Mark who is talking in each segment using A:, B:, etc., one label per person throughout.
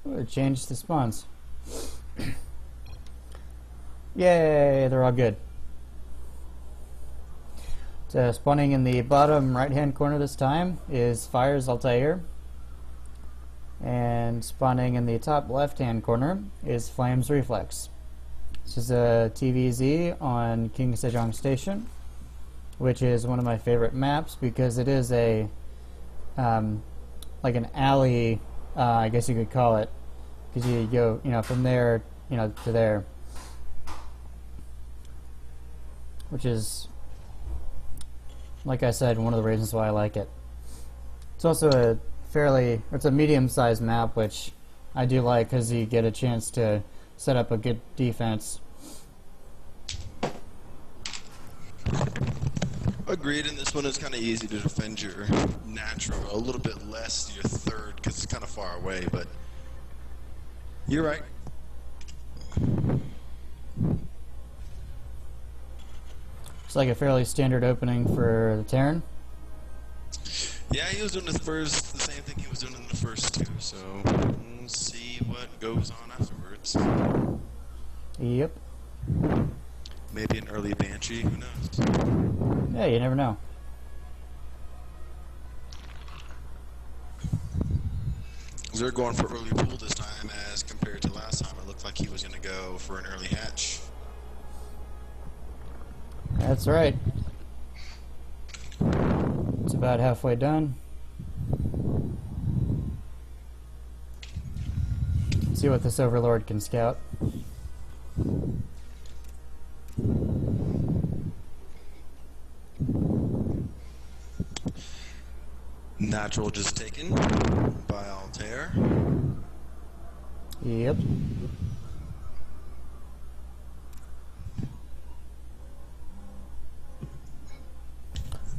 A: Ooh, it changed the spawns. Yay, they're all good. So spawning in the bottom right hand corner this time is Fire's Altair. And spawning in the top left hand corner is Flame's Reflex. This is a TVZ on King Sejong Station, which is one of my favorite maps because it is a like an alley, I guess you could call it, because you go, from there, to there, which is, like I said, one of the reasons why I like it. It's also it's a medium-sized map, which I do like because you get a chance to set up a good defense.
B: Agreed, and this one is kind of easy to defend your natural, a little bit less your third because it's kind of far away, but you're right.
A: It's like a fairly standard opening for the Terran.
B: Yeah, he was doing the same thing he was doing in the first two, so we'll see what goes on afterwards.
A: Yep.
B: Maybe an early Banshee, who knows?
A: Yeah, you never know.
B: They're going for early pool this time as compared to last time. It looked like he was going to go for an early hatch.
A: That's right. It's about halfway done. Let's see what this Overlord can scout.
B: Natural just taken by Altair.
A: Yep.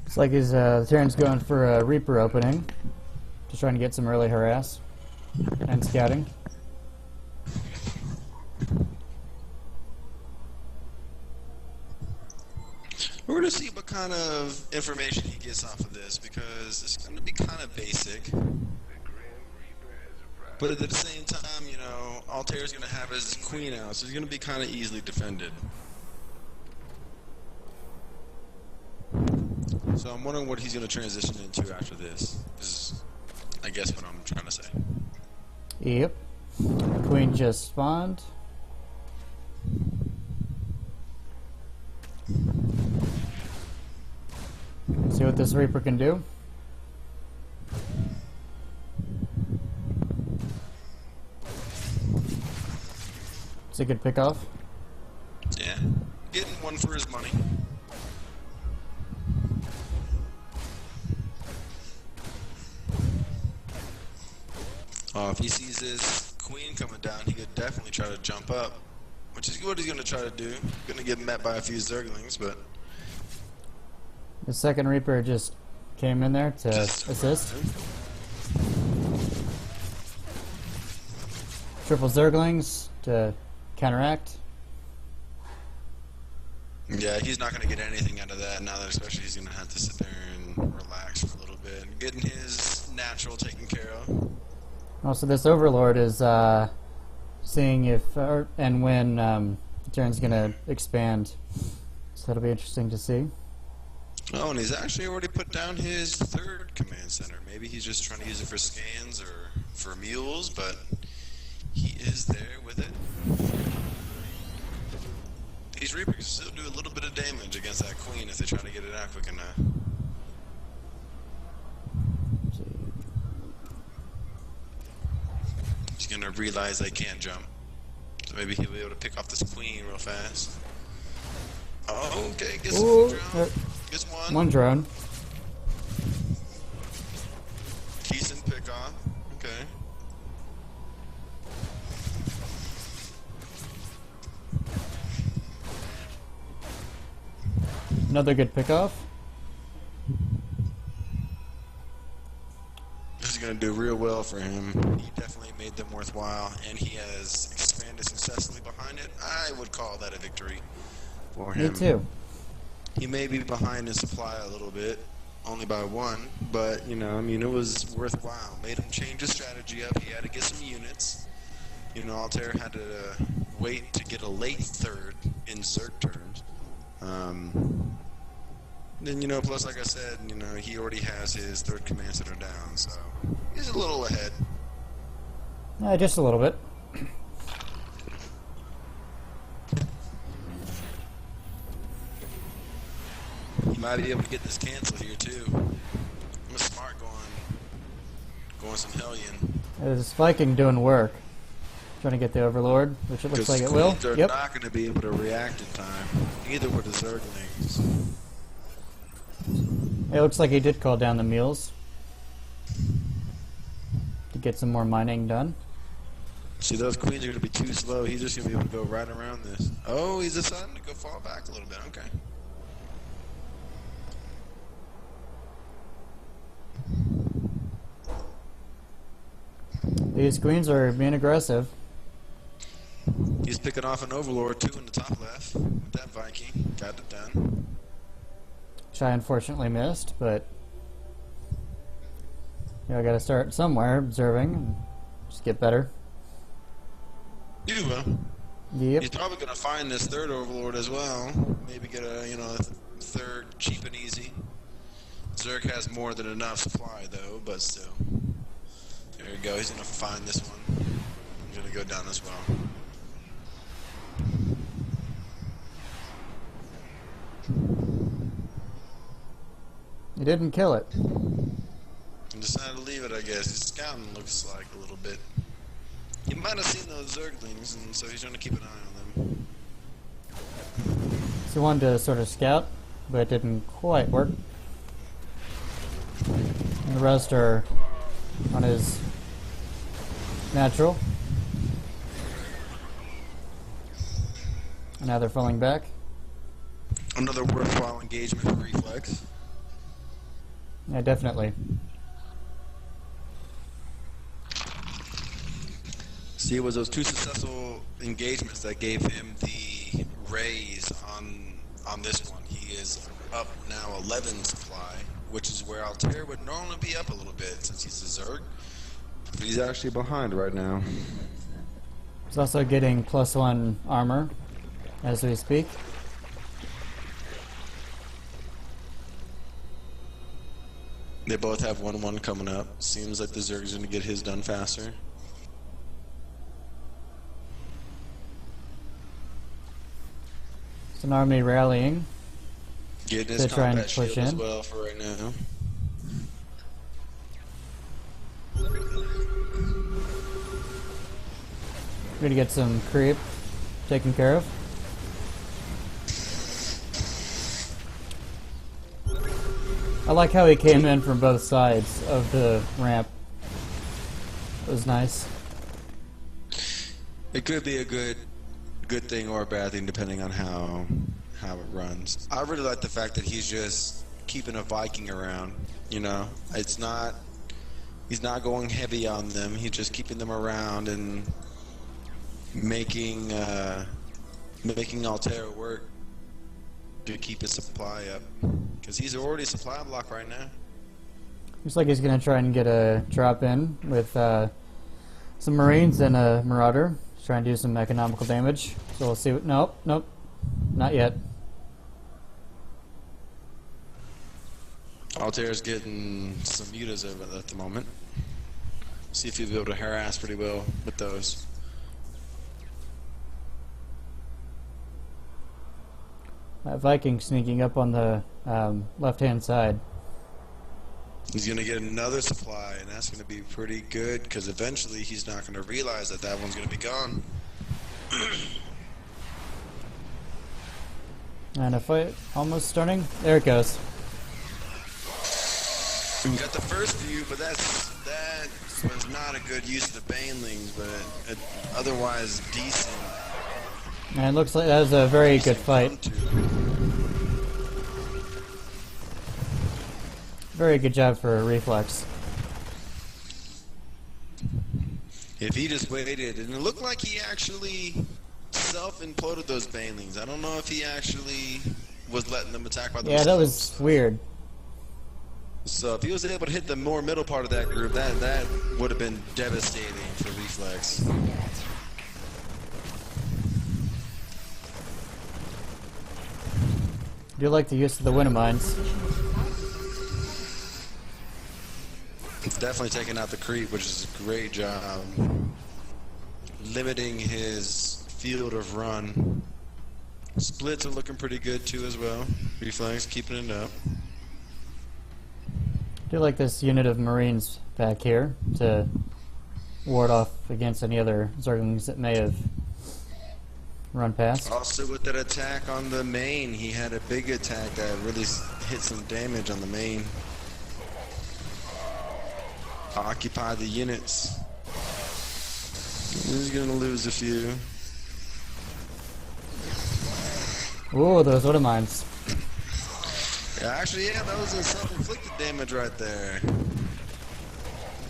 A: Looks like the Terran's going for a Reaper opening. Just trying to get some early harass and scouting.
B: We're going to see what kind of information he gets off of this because it's going to be kind of basic. But at the same time, Altair's going to have his queen out, so he's going to be kind of easily defended. So I'm wondering what he's going to transition into after this. Is, I guess, what I'm trying to say.
A: Yep. Queen just spawned. See what this Reaper can do. It's a good pickoff.
B: Yeah, getting one for his money. If he sees his queen coming down, he could definitely try to jump up, which is what he's going to try to do. Going to get met by a few Zerglings, but...
A: The second Reaper just came in there to assist. Triple Zerglings to counteract.
B: Yeah, he's not going to get anything out of that now that especially he's going to have to sit there and relax for a little bit. Getting his natural taken care of.
A: Also, this Overlord is seeing if and when the Terran's going to expand. So that'll be interesting to see.
B: Oh, and he's actually already put down his third command center. Maybe he's just trying to use it for scans or for mules, but he is there with it. These Reapers can still do a little bit of damage against that queen if they try to get it out quick enough. He's going to realize they can't jump. So maybe he'll be able to pick off this queen real fast. Oh, okay, gets some drone. Gets one.
A: One drone.
B: Decent pick off. Okay.
A: Another good pickoff.
B: This is going to do real well for him. He definitely made them worthwhile, and he has expanded successfully behind it. I would call that a victory for him.
A: Me too.
B: He may be behind in supply a little bit, only by one, but, it was worthwhile. Made him change his strategy up. He had to get some units. You know, Altair had to wait to get a late third in Zerg terms. Then, you know, plus, like I said, you know, he already has his third command center down, so he's a little ahead.
A: Just a little bit.
B: He might be able to get this cancel here, too. I'm smart going some Hellion.
A: This Viking doing work. Trying to get the Overlord, which it looks like it will.
B: They're not going to be able to react in time. Neither were the Zerglings.
A: It looks like he did call down the mules to get some more mining done.
B: See, those queens are going to be too slow. He's just going to be able to go right around this. Oh, he's deciding to go fall back a little bit. Okay.
A: These queens are being aggressive.
B: He's picking off an Overlord, 2 in the top left with that Viking. Got it done.
A: Which I unfortunately missed, but I gotta start somewhere observing and just get better.
B: You will.
A: Yep.
B: He's probably going to find this third Overlord as well. Maybe get a, you know, a third cheap and easy. Zerg has more than enough supply though, but still. There you go. He's going to find this one. He's going to go down as well.
A: He didn't kill it.
B: He decided to leave it, I guess. His scouting looks like a little bit. He might have seen those Zerglings, and so he's trying to keep an eye on them.
A: So he wanted to sort of scout, but it didn't quite work. And the rest are on his natural. And now they're falling back.
B: Another worthwhile engagement for Reflex.
A: Yeah, definitely.
B: See, it was those 2 successful engagements that gave him the raise on this one. He is up now 11 supply, which is where Altair would normally be up a little bit since he's a Zerg. But he's actually behind right now.
A: He's also getting +1 armor as we speak.
B: They both have 1-1 coming up. Seems like the Zerg is going to get his done faster.
A: It's an army rallying.
B: Getting his
A: trying to
B: combat
A: push
B: shield as
A: in.
B: well for right now.
A: We're gonna get some creep taken care of. I like how he came in from both sides of the ramp. It was nice.
B: It could be a good thing or a bad thing depending on how it runs. I really like the fact that he's just keeping a Viking around. You know, he's not going heavy on them. He's just keeping them around and making Altair work to keep his supply up, because he's already supply block right now.
A: Looks like he's gonna try and get a drop in with some Marines and a Marauder. He's trying to do some economical damage. So we'll see. Nope, not yet.
B: Altair's getting some mutas over at the moment. See if he'll be able to harass pretty well with those.
A: Viking sneaking up on the left-hand side.
B: He's going to get another supply, and that's going to be pretty good, because eventually he's not going to realize that that one's going to be gone.
A: And a fight almost starting. There it goes.
B: We got the first view, but that was not a good use of the banelings, but otherwise decent.
A: And it looks like that was a very good fight. Very good job for Reflex.
B: If he just waited, and it looked like he actually self-imploded those banelings. I don't know if he actually was letting them attack by themselves.
A: Yeah, that was weird.
B: So if he was able to hit the more middle part of that group, that would have been devastating for Reflex.
A: do like the use of the winter mines.
B: It's definitely taking out the creep, which is a great job. Limiting his field of run. Splits are looking pretty good too as well. Reflex keeping it up.
A: Do like this unit of Marines back here to ward off against any other Zerglings that may have run past.
B: Also with that attack on the main, he had a big attack that really hit some damage on the main. Occupy the units. He's gonna lose a few.
A: Ooh, those winter mines.
B: Yeah, actually, yeah, that was a self-inflicted damage right there.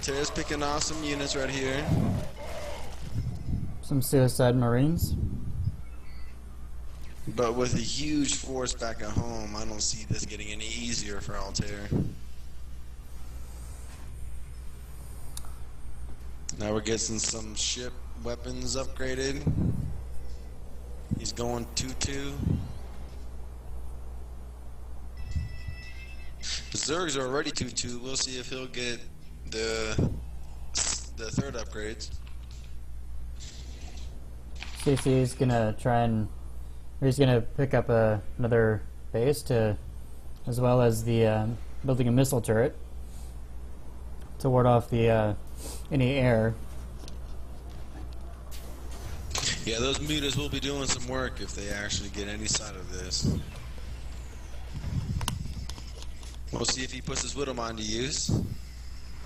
B: Terra's picking off some units right here.
A: Some suicide Marines.
B: But with a huge force back at home, I don't see this getting any easier for Altair. Now we're getting some ship weapons upgraded. He's going 2-2. The Zergs are already 2-2. We'll see if he'll get the third upgrades.
A: CC's gonna try and he's gonna pick up another base to, as well as the building a missile turret to ward off the any air.
B: Yeah, those mutas will be doing some work if they actually get any sight of this. We'll see if he puts his Widowmine to use.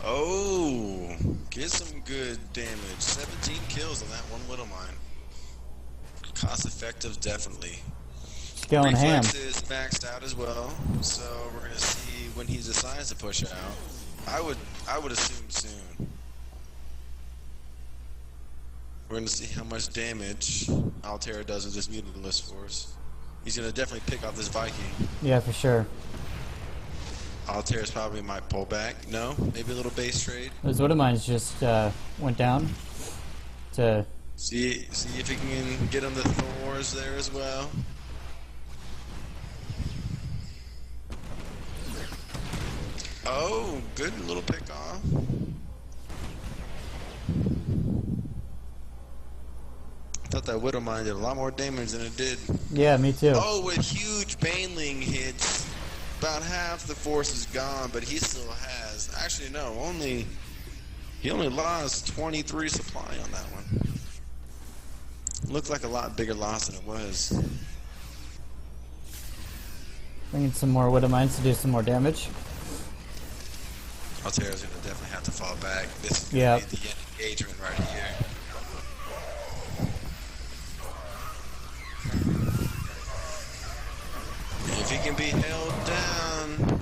B: Oh, get some good damage. 17 kills on that one Widowmine. Cost effective, definitely.
A: Going ham.
B: Reflex is maxed out as well, so we're gonna see when he decides to push out. I would assume soon. We're gonna see how much damage Altair does with this mutant-less force. He's gonna definitely pick off this Viking.
A: Yeah, for sure.
B: Altair's probably might pull back. No, maybe a little base trade.
A: Those winter mines just went down to.
B: See if he can get him the Thors there as well. Oh, good little pick off. I thought that Widowmine did a lot more damage than it did.
A: Yeah, me too.
B: Oh, with huge Baneling hits, about half the force is gone, but he still has. Actually, no, he only lost 23 supply on that one. Looked like a lot bigger loss than it was.
A: Bringing some more widow mines to do some more damage.
B: Altair's gonna definitely have to fall back. This is gonna be the engagement right here. If he can be held down.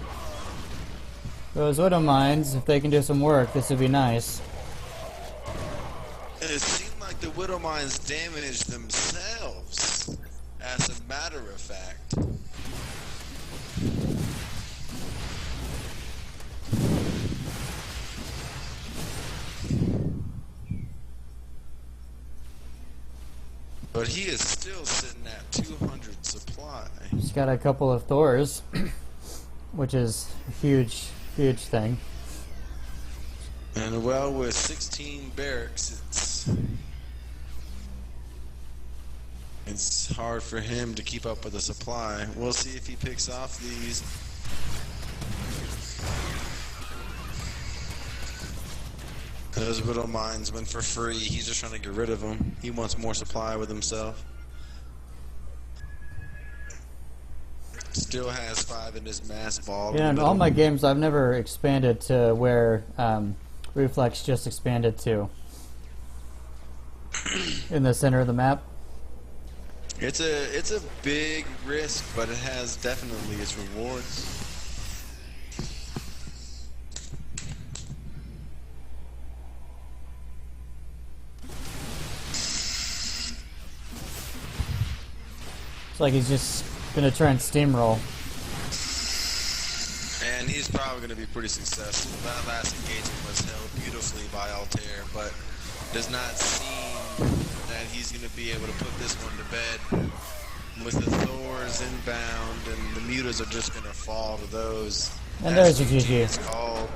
A: Those widow mines, if they can do some work, this would be nice.
B: It seemed like the Widow Mines damaged themselves, as a matter of fact. But he is still sitting at 200 supply.
A: He's got a couple of Thors, which is a huge, huge thing.
B: And well, with 16 barracks, it's hard for him to keep up with the supply. We'll see if he picks off these. Those Widow Mines went for free. He's just trying to get rid of them. He wants more supply with himself. Still has 5 in his mass ball.
A: Yeah, in all my games, I've never expanded to where Reflex just expanded to. In the center of the map.
B: It's a big risk, but it has definitely its rewards.
A: It's like he's just gonna try and steamroll.
B: And he's probably going to be pretty successful. That last engagement was held beautifully by Altair, but does not seem that he's going to be able to put this one to bed. with the Thors inbound, and the mutas are just gonna fall to those.
A: And there's
B: as
A: your
B: GG
A: GG.
B: is called.